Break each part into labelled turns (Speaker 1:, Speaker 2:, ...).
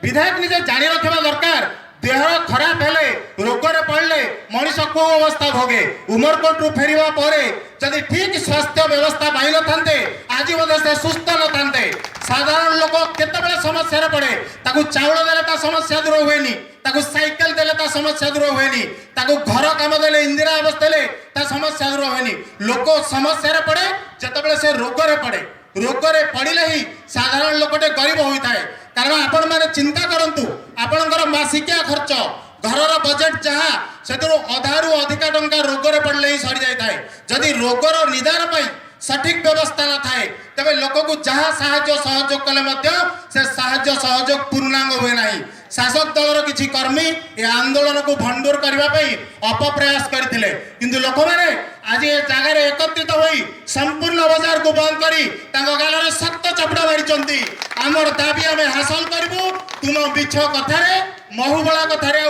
Speaker 1: विधायक निजे जानी रखा दरकार देह खराब हेले रोगरे पड़े मनीष को अवस्था भोगे उमरकोट फेरवा पर जदि ठीक स्वास्थ्य व्यवस्था पाई न था आज बोधे से सुस्थ न था साधारण लोक केतबेले समस्या पड़े ताकू चाउल देले ता समस्या दूर हुएनी ताकू साइकेल देले ता समस्या दूर हुएनी ताकू घर काम देले इंदिरा आवास देले ता समस्या दूर हुएनी लोक समस्या पड़े जेतेबेले से रोगरे पड़े ही साधारण लोकटे गरीब होता है कारण आपण मैंने चिंता करंतु आपणकर मासिकिया खर्च घरर बजेट जहाँ से अधारू अधिका टंका रोगरे पड़े ही सरी जाए जदि रोगर निदान पाई सठिक व्यवस्था न थाए तेरे लोक को जहाँ साहाय्य सहयोग कले से साहाय्य सहयोग पूर्णांग हुए ना शासक दलर किसी कर्मी ए आंदोलन को भंडूर करने अपप्रयास करते किंतु लोक मैंने आज ये जगार एकत्रित होई संपूर्ण बाजार को बंद करी गाल सख्त चपड़ा मारी आमर दाबी आम हासिल करूँ तुम मिछ कथार महुबला कथार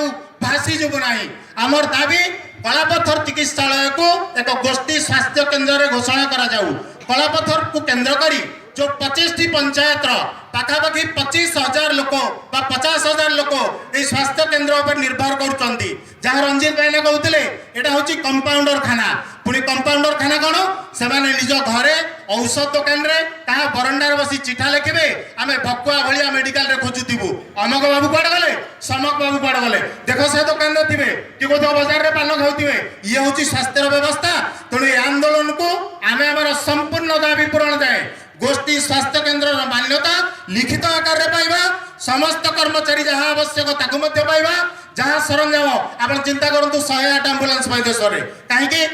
Speaker 1: भासी जीवु ना आमर दाबी कलापथर चिकित्सालय को एक गोष्ठी स्वास्थ्य केन्द्र में घोषणा करा जाऊ कलापथर को केन्द्र करी जो 25 टी पंचायत पाखापाखि 25,000 लोक 50,000 लोक ये स्वास्थ्य केन्द्र पर निर्भर कर जहाँ रंजीत भाई कहते यहाँ हूँ कंपाउंडर खाना पुणी कंपाउंडर खाना कौन से निज घरे औषध दुकान रे कहा बरंडार बसी चिठा लिखे आम भकुआ भाया मेडिकल रे खोजुबू अमक बाबू कड़े गले समक बाबू कड़े गले देख से दुकान रे थे कि कौन बजार में पान खाऊे ये हूँ स्वास्थ्य व्यवस्था तेणु ये आंदोलन को आम आम संपूर्ण दाबी पूरण जाए गोष्ठी स्वास्थ्य केन्द्र मान्यता लिखित आकार में पाइबा समस्त कर्मचारी जहाँ आवश्यक ताकू पाइबा जहाँ सरंजाम आप चिंता करूँ 108 आंबुलांस देशर कहीं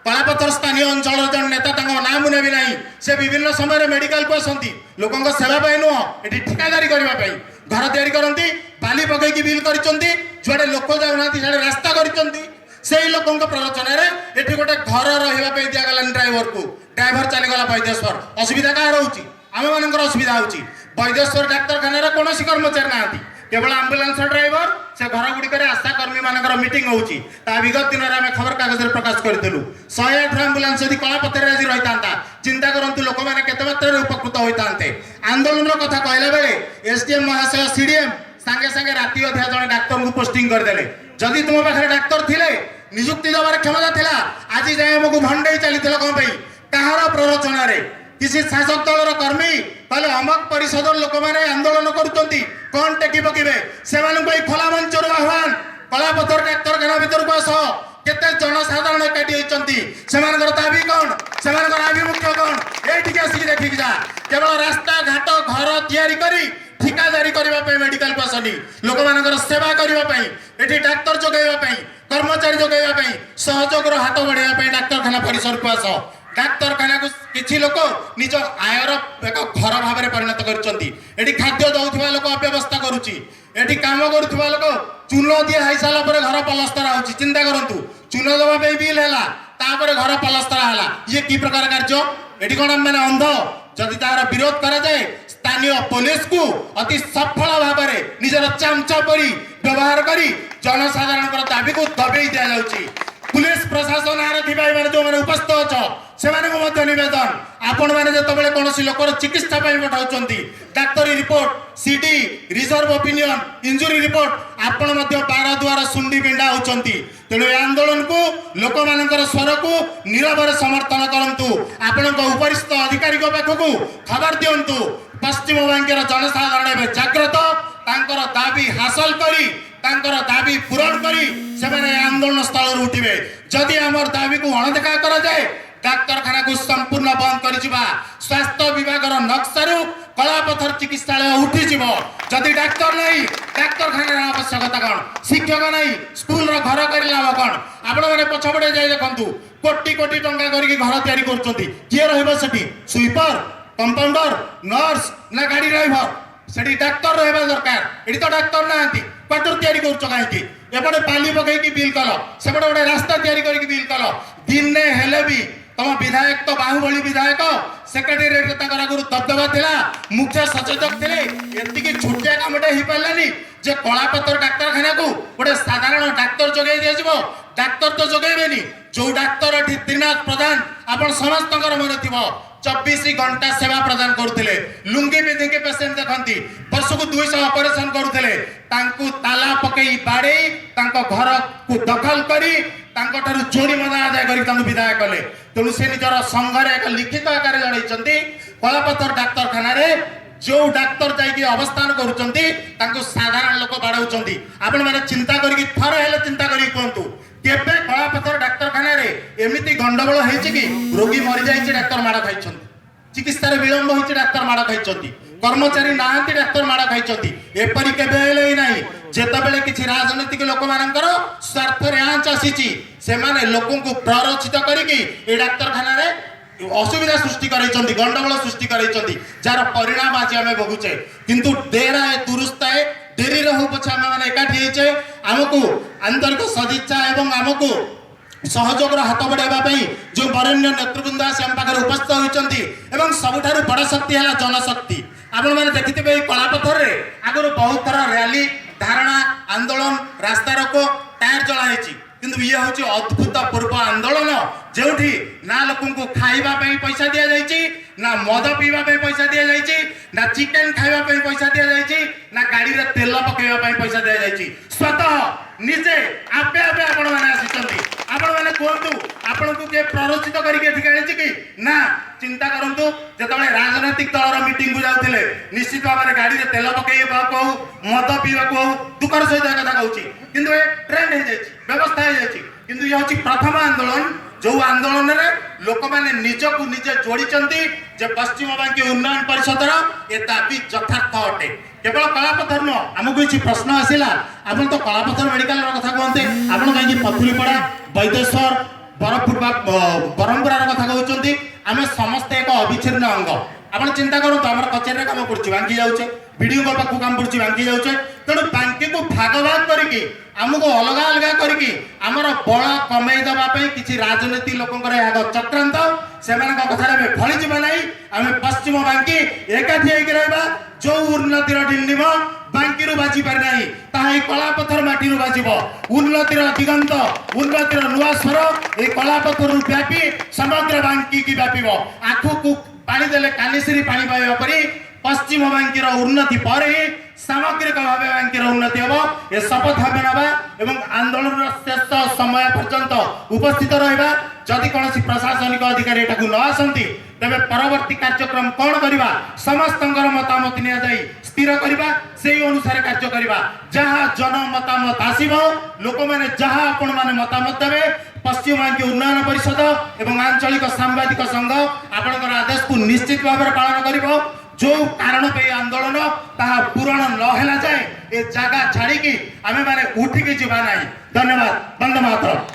Speaker 1: कलापथर स्थानीय अंचल जन नेता नाम मुने भी ना से विभिन्न समय मेडिकल को आसती लोकों सेवा नुह ये ठिकादारी करने घर तैयारी करती बाली पकईकी बिल कर जुआड़े लोक जाऊना रास्ता कर लोकों प्ररोचन ये गोटे घर रहा दिगला ड्राइवर चलीगला वैदेश्वर असुविधा कह रोचे आम मान असुविधा हो वैदेश्वर डाक्तखाना कौन कर्मचारी ना केवल आंबुलांस ड्राइवर से घर गुड़िक आशा कर्मी मान मीटिंग होती विगत दिन में आम खबर कागज प्रकाश करूँ 108 आंबुलांस यदि कलापथर आज रही था चिंता करूँ लोक मैंने केते मात्रा उपकृत होते आंदोलन कथा कहला बेले एसडीएम महाशय सीडीएम सांगे सांगे राति अधा जड़े डाक्तर को पोस्टिंग करदे जदि तुम पाखे डाक्तर थे निजुक्ति दबार क्षमता था आज जाए आमको भंडे चली कौन कहार प्ररोचन किसी शासक दलर कर्मी कहले अमक परिषद लोक मैंने आंदोलन कौन टेकी पकेबे से खोला मंचर आह्वान कलापथर डाक्तखाना भर को आस केते जनसाधारण एकाठी होती से दाबी कौन से आभिमुख्य कौन ये आसिक देखिक जा केवल रास्ता घाट घर तैयारी करी ठिकादारी करने मेडिकल को आसनी लोक मान सेवा करने ये डाक्तर जोगाइवाई कर्मचारी जोगाइवाई सहयोगर हाथ बढ़ाई डाक्तखाना परिसर को आस डाक्तखाना को किसी लोक निज आयर एक घर भाव में परिणत कर खाद्य दौरा लोक अव्यवस्था करुच्ची काम करुवा लोक चून दिया सारापर घर पलस्तरा हो चिंता करूँ चून दवाई बिल है घर पलस्तरा है ये कि प्रकार कार्य ये कौन मैंने अंध जदि तार विरोध कराए स्थानीय पुलिस को अति सफल भाव में निजर चामचा परी व्यवहार कर जनसाधारण दाबी को दबे दि जाऊँगी पुलिस प्रशासन आरथी जो मैंने उपस्थित अच्छ से नवेदन आपण मैंने जो कौन लोकर चिकित्सा पठाऊँ डाक्तरी report CD reserve opinion injury report आपण बार द्वारा सुंडी पिंडा होती तेणु आंदोलन को लोक मान स्वर को नीरव समर्थन करूँ आपण उपरिस्थ अधिकारी पाखक खबर दिंतु पश्चिम बैंकर जनसाधारण जाग्रत दाबी हासिल करी दाबी पूरण करी से आंदोलन स्थल उठे जदि आमर दाबी को अणदेखा कराए डाक्तखाना को संपूर्ण बंद कर स्वास्थ्य विभाग नक्शारू कलापथर चिकित्सालय उठीज जदि डाक्तर नहीं डाक्तखाना आवश्यकता कौन शिक्षक नहीं स्कूल घर कर लाभ कौन आपण मैंने पछपटे जाए देखु कोटी कोटी टंका करके घर तैयारी कर किए रही स्वीपर कंपाउंडर नर्स ना गाड़ी ड्राइवर से डाक्तर रहा दरकार ये तो डाक्तर ना क्वार्टर तैयारी करपटे पाली पकईकी बिल कल से गोटे रास्ता तैयारी करके बिल कल दिने हेले भी तुम विधायक तो बाहुबली विधायक सेक्रेटेरिएट आगुरी दबदबा था मुख्य सचेतक थे ये छोटिया कामटे हो पारानी जे कलापथर डाक्तखाना को गोटे साधारण डाक्तर जोगाई दिया डाक्तर तो जोगेबेनी जो डाक्तर त्रिनाथ प्रधान आप समस्त मन थी 24 घंटा सेवा प्रदान करुले लुंगी पिंधिकी पेसेंट देखती वर्ष को 200 ऑपरेशन करुले ताला पकई बाड़े घर को दखल करी जोरीमादा आदाय कर विदाय कले तेणु से निजर संघरे एक लिखित आकार जन कलापथर डाक्तखाना जो डाक्तर जाइए अवस्थान करुँच साधारण लोक बाड़ाऊँच आपण मैंने चिंता करी थरे हेल्ले चिंता करी कहतु केबे कलापथर डाक्तखाना एमती गंडगोल होगी रोगी मरी जाइए डाक्तर माड़ खाई चिकित्सा विलंब होती डाक्तर माड़ खाई कर्मचारी नाहांती डाक्तर माड़ खाई एपरी केबे हेले ना जेतेबेले किसी राजनीतिक लोक मानकर स्वार्थ आँच आसी से लोक प्ररोचित करके डाक्तखाना असुविधा सृष्टि करैछन्ति गंडगोल सृष्टि करैछन्ति जार परिणाम आज आमे भोगुचे किंतु देरा है दुरुस्त है देरी रहू पछे आमे माने एकाठी हेचे आमको आंतरिक सदिच्छा एवं आमको सहयोग हाथ बढ़ाइबा पई जो वरेण्य नेतृवृंद आसी आम पाखरे उपस्थित होइछन्ति एवं सबुठारु बड़ शक्ति है जनशक्ति आपण माने देखिथिबे कलापथर रे आगरो बहुत थरा रैली धारणा आंदोलन रास्ता रोको टायर जला हेची किंतु ये हूँ अद्भुत पूर्व आंदोलन जो ना लोक खाइबा पैसा दि जाइए ना मद पीवा पैसा दि जाइए ना चिकेन खाइबा पैसा दि जाइए ना गाड़ी रे तेल पकड़ा पैसा दि जाइए स्वतः निजे आपे आपे आपण मैंने आसी आपण मैंने कहतु आपण को किए प्ररोचित करके कि ना चिंता करूँ जिते राजनैतिक दलर मीटिंग को जाते निश्चित भाव में गाड़ी रे तेल पकड़ा कहूँ मद पीवा कहूँ दुखर सहित कथा कहूँ किंतु ये ट्रेंड हो व्यवस्था हो किंतु ये हूँ प्रथम आंदोलन जो आंदोलन में लोक मैंने निजक निजे जोड़ी जे पश्चिम बांकी उन्नयन परिषद ये दाबी यथार्थ अटे केवल कलापथर नुह आमको किसी प्रश्न आसला आप तो कलापथर मेडिकल कथा कहते आप कहीं पथुरीपड़ा वैदेश्वर बरहमपुरार कथा कहते आम समस्ते एक अविच्छिन्न अंग आप चिंता करूँ आम कचेरी कम पड़े बांकी जाऊे विडीओ पाक कम पड़े बांकी जाऊे तेणु बांकी को भाग भाग करके आमको अलग अलग करके आमर बल कमे देवाई किसी राजनीति लोकर चक्रांत से कथा भली जावा ना आम पश्चिम बांकी एकाठी होकर रहा जो उन्नतिर डिंडिम बांकी बाजी पारि ना ताहा कलापथर माटी बाजिब उन्नतिर दिगंत उन्नतिर नुआ स्वर ये कलापथर व्यापी समग्र बांकी की व्यापीब आखु को पानी देले कालीश्री पानी पाइबा परी पश्चिम बांकीर उन्नति पर ही सामग्रिक भाव बांकीर उन्नति हम ये शपथ भाव ना एवं आंदोलन शेष समय पर्यंत उपस्थित रहा जदि कौन प्रशासनिक अधिकारी एटा न आसती तेरे परवर्ती कार्यक्रम कौन करवा समस्त मतामत नि स्थिर करवा से अनुसार कार्य करवा जहाँ जन मतामत आसब लोक मैंने जहाँ आपण मैंने मतामत देवे पश्चिम बांकी उन्नयन परिषद एवं आंचलिक सांबादिक संघ आपणकर आदेश को निश्चित भाव में पालन कर जो कारण पे आंदोलन ताहा पूरण न जाए ये जगह छाड़ी आमे माने उठिकी जीवा नहीं। धन्यवाद। वंदे मातरम।